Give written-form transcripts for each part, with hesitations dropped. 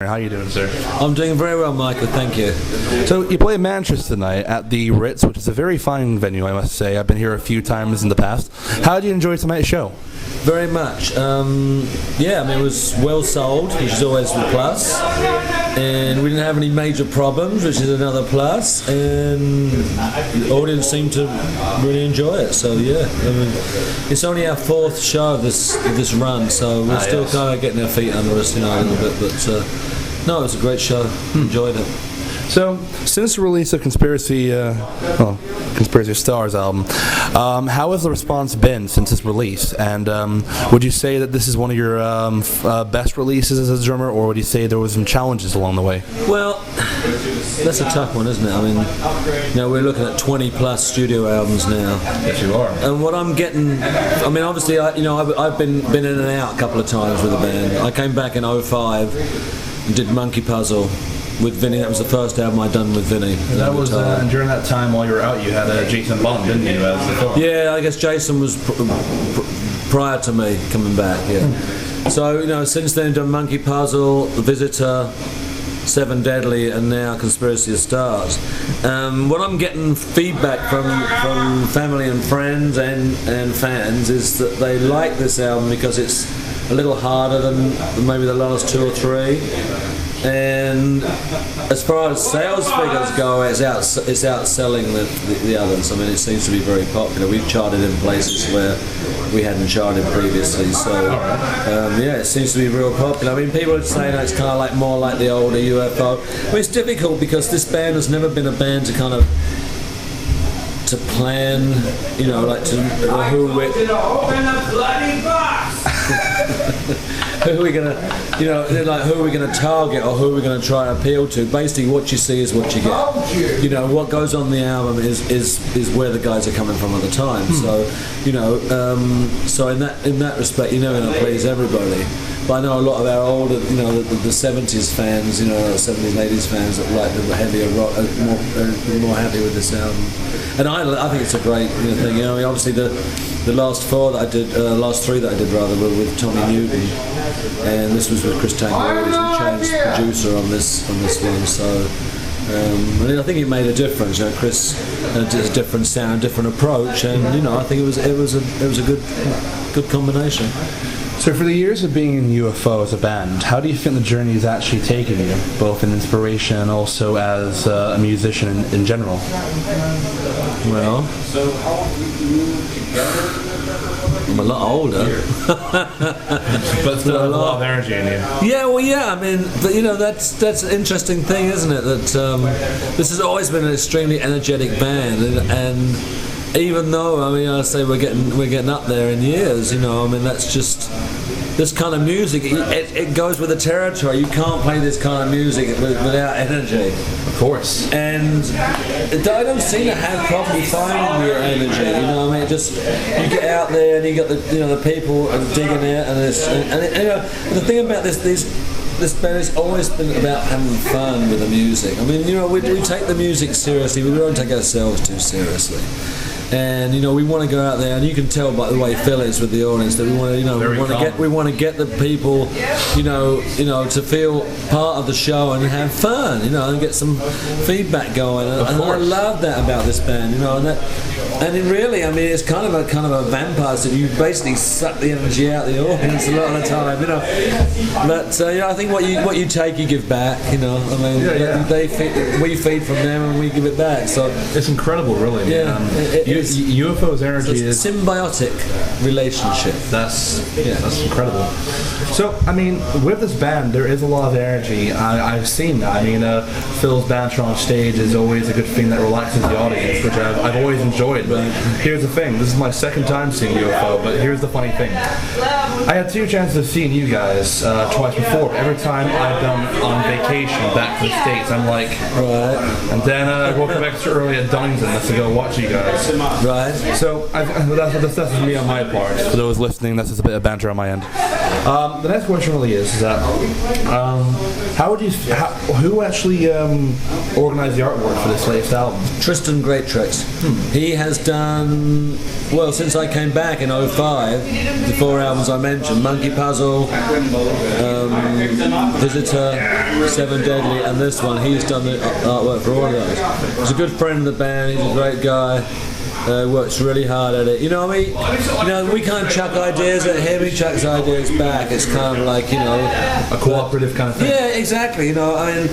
How you doing, sir? I'm doing very well, Michael, thank you. So you play Manchester tonight at the Ritz, which is a very fine venue, I must say. I've been here a few times in the past. How did you enjoy tonight's show? Very much. It was well sold, which is always a plus. And we didn't have any major problems, which is another plus. And the audience seemed to really enjoy it. So yeah, it's only our fourth show of this run, so we're still kind of getting our feet under us, a little bit. But no, it was a great show. Enjoyed it. So, since the release of Conspiracy Stars album, how has the response been since its release? And would you say that this is one of your best releases as a drummer, or would you say there was some challenges along the way? Well, that's a tough one, isn't it? I mean, we're looking at 20 plus studio albums now. Yes, you are. And what I'm getting, obviously, I've been in and out a couple of times with the band. I came back in '05 and did Monkey Puzzle with Vinny. That was the first album I'd done with Vinny. And that was during that time while you were out, you had Jason Bond, didn't you? Yeah, I guess Jason was prior to me coming back. Yeah. So since then, done Monkey Puzzle, The Visitor, Seven Deadly, and now Conspiracy of Stars. What I'm getting feedback from family and friends and fans is that they like this album because it's a little harder than maybe the last two or three. And as far as sales figures go, it's outselling the others. I mean, it seems to be very popular. We've charted in places where we hadn't charted previously, so it seems to be real popular. I mean, people are saying that it's kind of more like the older UFO. I mean, it's difficult because this band has never been a band to kind of plan, who we're who are we gonna, who are we gonna target or who are we gonna try and appeal to? Basically, what you see is what you get. What goes on the album is where the guys are coming from at the time. So, so in that respect, you're never gonna please everybody. But I know a lot of our older, the 70s fans, 70s and 80s fans that like the heavier rock are more happy with this album. And I think it's a great thing. Obviously the last three that I did were with Tommy Newton, and this was with Chris Tango, who's the changed producer on this one. So I think it made a difference. Chris did a different sound, different approach, and I think it was a good combination. So for the years of being in UFO as a band, how do you think the journey has actually taken you, both in inspiration and also as a musician in general? Well, I'm a lot older. But still a lot of energy in you. Yeah, well, yeah, I mean, but that's an interesting thing, isn't it? That this has always been an extremely energetic band, and even though I say we're getting up there in years, that's just this kind of music. It goes with the territory. You can't play this kind of music without energy. Of course. And I don't seem to have problem finding your energy. You get out there and you got the people digging it, and the thing about this band has always been about having fun with the music. I mean, we take the music seriously, but we don't take ourselves too seriously. And we want to go out there, and you can tell by the way Phil is with the audience that we want to get the people, to feel part of the show and have fun, and get some feedback going. And I love that about this band, and it really, it's kind of a vampire. So you basically suck the energy out of the audience a lot of the time, But I think what you take, you give back, we feed from them and we give it back. So it's incredible, really. Yeah. UFO's energy is a symbiotic relationship. That's incredible. So, with this band, there is a lot of energy. I've seen that. Phil's banter on stage is always a good thing that relaxes the audience, which I've always enjoyed. But here's the thing: this is my second time seeing UFO. But here's the funny thing: I had two chances of seeing you guys twice before. Every time I've done on vacation back to the States, I'm like, right. And then I woke up extra early at Donington to go watch you guys. Right. So that's me on my part. For those listening, that's just a bit of banter on my end. The next question really is that Who actually organized the artwork for this latest album? Tristan Greattricks. He has done, well, since I came back in '05, the 4 albums I mentioned, Monkey Puzzle, Visitor, Seven Deadly, and this one, he's done the artwork for all of those. He's a good friend of the band, he's a great guy. Works really hard at it. You know what I mean? You know, we can't chuck ideas at him, he chucks ideas back. It's kind of like, you know, a cooperative kind of thing. Yeah, exactly. You know, I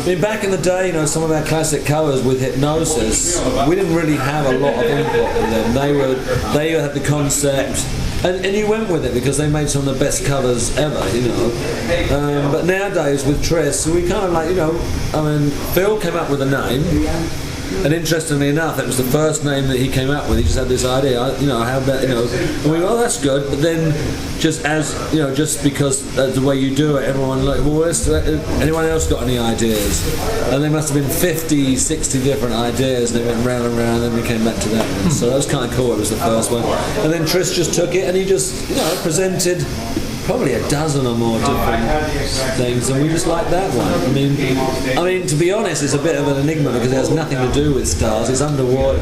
mean, back in the day, you know, some of our classic covers with Hypnosis, we didn't really have a lot of input with them. They had the concept. And you went with it because they made some of the best covers ever, you know. But nowadays with Tris, we kind of like, you know, I mean, Phil came up with a name. And interestingly enough, it was the first name that he came up with. He just had this idea, you know, how about, you know, and we, oh, that's good. But then, just as, you know, just because that's the way you do it, everyone like, well, anyone else got any ideas? And there must have been 50, 60 different ideas, and they went round and round, and then we came back to that one. So that was kind of cool. It was the first one. And then Tris just took it, and he just, you know, presented probably a dozen or more different things, and we just like that one. I mean, to be honest, it's a bit of an enigma because it has nothing to do with stars. It's underwater.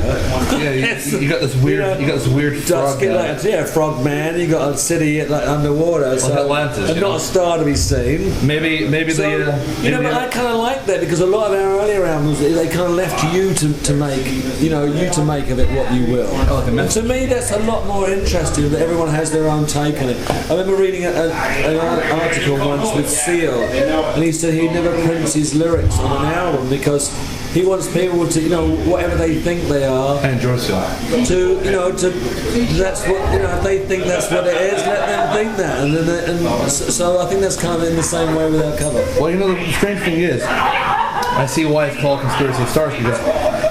Yeah, you got this weird, you got this weird frog. Like, frog man. You got a city like underwater, like so, Atlantis, and not a star to be seen. Maybe so, you know, but I kind of like that because a lot of our earlier albums, they kind of left you to make, you know, you to make of it what you will. And to me, that's a lot more interesting that everyone has their own take on it. I remember reading an article once with Seal, and he said he never prints his lyrics on an album because he wants people to, you know, whatever they think they are, and George to, you know, to that's what, you know, if they think that's what it is, let them think that, and so I think that's kind of in the same way with our cover. Well, you know, the strange thing is, I see why it's called Conspiracy of Stars, because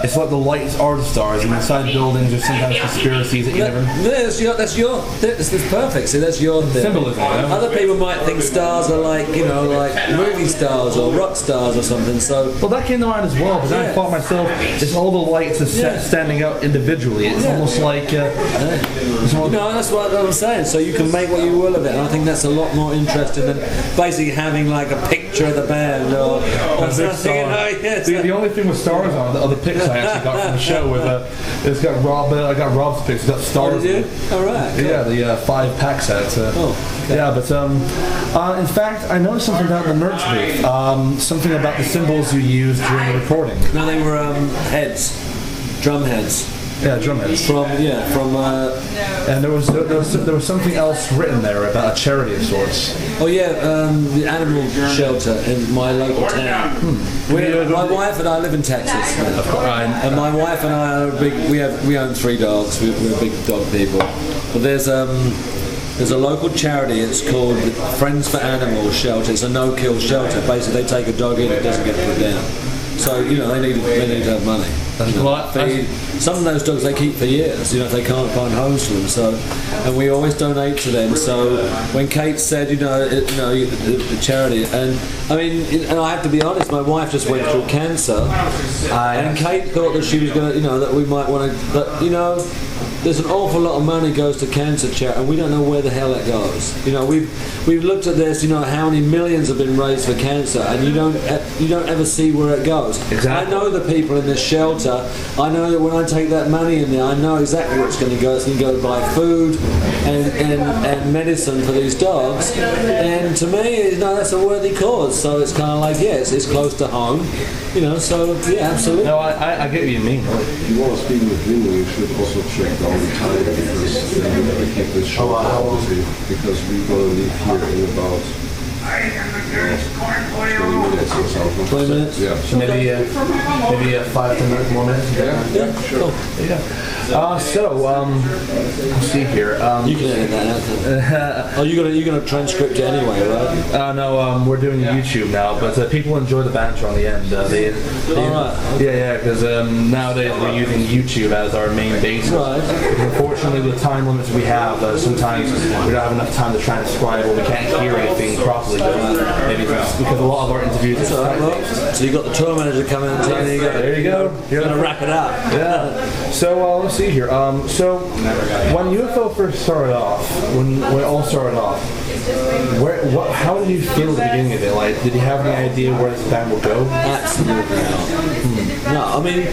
it's like the lights are the stars, and inside buildings there's sometimes conspiracies that you never... That's perfect. See, that's your thing. Symbolism. Other people might think stars are like, you know, like movie stars or rock stars or something. So well, that came to mind as well, because I thought myself, it's all the lights standing out individually. It's almost like... no, that's what I'm saying. So you can make what you will of it, and I think that's a lot more interesting than basically having like a picture of the band or something. You know, the only thing with stars on are the pics I actually got from the show with it's got Rob. I got Rob's pics. It's got stars. Oh, did you? All right. Yeah, the 5-pack set. Okay. Yeah, but in fact, I noticed something about the merch booth. Something about the symbols you used during the recording. No, they were heads, drum heads. Yeah, drum heads. And there was something else written there about a charity of sorts. Oh yeah, the animal shelter in my local town. My wife and I live in Texas, and my wife and I are big. We own 3 dogs. We're big dog people. But there's a local charity. It's called Friends for Animals Shelter. It's a no-kill shelter. Basically, they take a dog in, it doesn't get put down. So, you know, they need to have money. Some of those dogs they keep for years, you know, if they can't find homes for them. So, and we always donate to them. So when Kate said, the charity, and I mean, and I have to be honest, my wife just went through cancer, and Kate thought that she was going to, you know, that we might want to, but you know, there's an awful lot of money goes to cancer charity, and we don't know where the hell it goes. You know, we've looked at this, you know, how many millions have been raised for cancer, and you don't ever see where it goes. Exactly. I know the people in this shelter. I know that when I take that money in there, I know exactly where it's going to go. It's going to go to buy food and medicine for these dogs. And to me, you know, that's a worthy cause. So it's kind of like, yes, it's close to home. You know, so yeah, absolutely. No, I get what you mean. If you want to speak with Lino, you should also check down the time because we gotta keep this show obviously because we're gonna leave here in about 20 minutes or something. 20 minutes? Yeah. So maybe 5 to 10 more minutes. Yeah, sure. Cool. Yeah. Let's see here. You can edit that out. You're gonna transcript it anyway, right? No, we're doing YouTube now, but people enjoy the banter on the end. Yeah, because nowadays we're using YouTube as our main basis. Right. Unfortunately, with the time limits we have, sometimes we don't have enough time to transcribe or we can't hear anything properly. Maybe because a lot of our interviews. That's all right, well, so you got the tour manager coming in. There you go. You're gonna wrap it up. Yeah. So let's see here. So when UFO first started off, when it all started off, How did you feel at the beginning of it? Like, did you have any idea where this band would go? Absolutely not. No, I mean,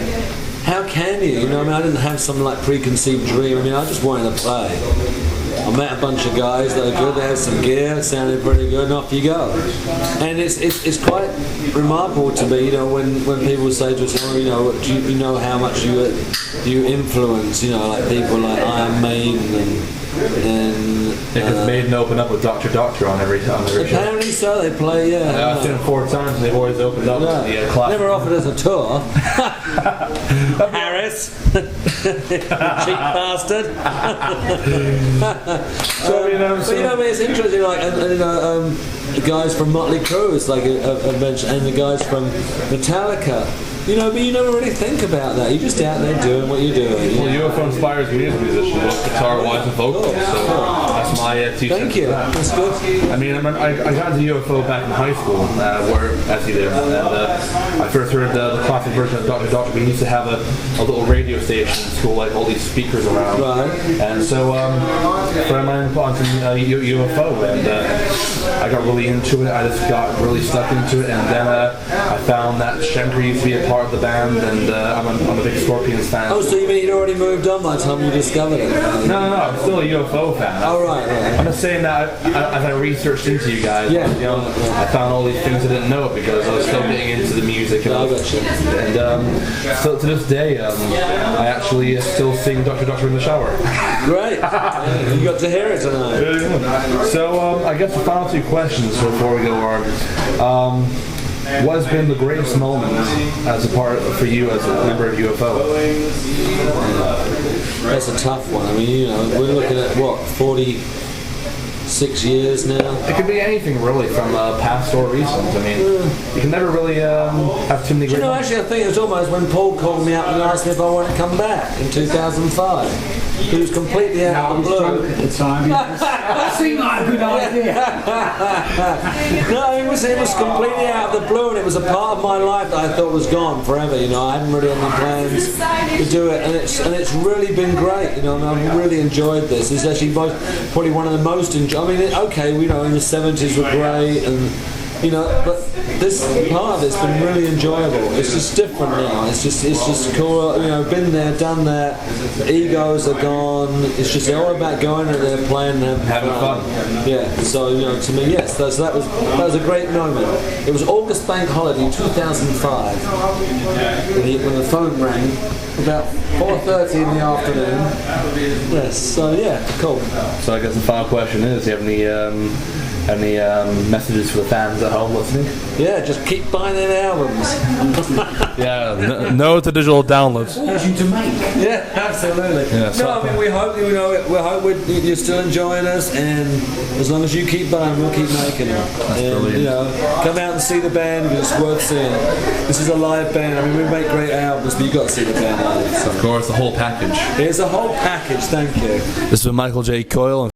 how can you? You know, I mean, I didn't have some like preconceived dream. I mean, I just wanted to play. I met a bunch of guys that are good. They had some gear, sounded pretty good, and off you go. And it's quite remarkable to me, you know, when people say to us, oh, you know, do you know how much you influence, you know, like people like Iron Maiden and Because Maiden opened up with Dr. Doctor on every show. Apparently so, they play, yeah. I've seen them 4 times and they've always opened up with the class. Never offered us a tour. Harris. Cheap bastard. So, but you know, I mean, it's interesting, like, the guys from Motley Crue is like a mention, and the guys from Metallica. You know, but you never really think about that. You're just out there doing what you're doing. Well, UFO inspires me as a musician, both guitar-wise and vocal. So that's my 2 cents. Thank you. That's good. I mean, I got into UFO back in high school, where, as you did, and I first heard the classic version of Dr. Doctor. We used to have a little radio station in school, like all these speakers around. Right. And so, a friend of mine put on some UFO, and I got really into it. I just got really stuck into it, and then I found that Schenker used to be a part of the band, and I'm a big Scorpions fan. Oh, so you mean you'd already moved on by the time you discovered it? No, I'm still a UFO fan. Oh, right. I'm just saying that as I researched into you guys, I found all these things I didn't know because I was still getting into the music. And, so to this day, I actually still sing Dr. Doctor in the shower. Great. You got to hear it tonight. So I guess the final 2 questions before we go are, what has been the greatest moment as a part for you as a member of UFO? That's a tough one. I mean, you know, we're looking at what, 46 years now? It could be anything really, from past or recent. I mean, you can never really have too many great moments. Actually, I think it was almost when Paul called me up and asked me if I wanted to come back in 2005. He was completely out of the blue. At the time. That seemed like a good idea. No, it was completely out of the blue, and it was a part of my life that I thought was gone forever. You know, I hadn't really any plans to do it, and it's really been great. You know, and I've really enjoyed this. It's actually probably one of the most enjoyable. I mean, okay, you know, in the 70s were great, and you know, but this part of it's been really enjoyable. It's just different now. It's just cool. You know, been there, done that. The egos are gone. It's just all about going out there, playing, and having fun. Yeah. So you know, to me, yes. So that was a great moment. It was August Bank Holiday 2005 when the phone rang about 4:30 in the afternoon. Yes. So yeah, cool. So I guess the final question is: do you have any messages for the fans at home listening? Yeah, just keep buying their albums. Yeah, no to digital downloads. Easy to make. Yeah, absolutely. Yeah, no, I mean we hope you're still enjoying us, and as long as you keep buying, we'll keep making them. That's brilliant. You know, come out and see the band because it's worth seeing. This is a live band. I mean, we make great albums, but you've got to see the band live. So. Of course, the whole package. Here's a whole package. Thank you. This is Michael J. Coyle.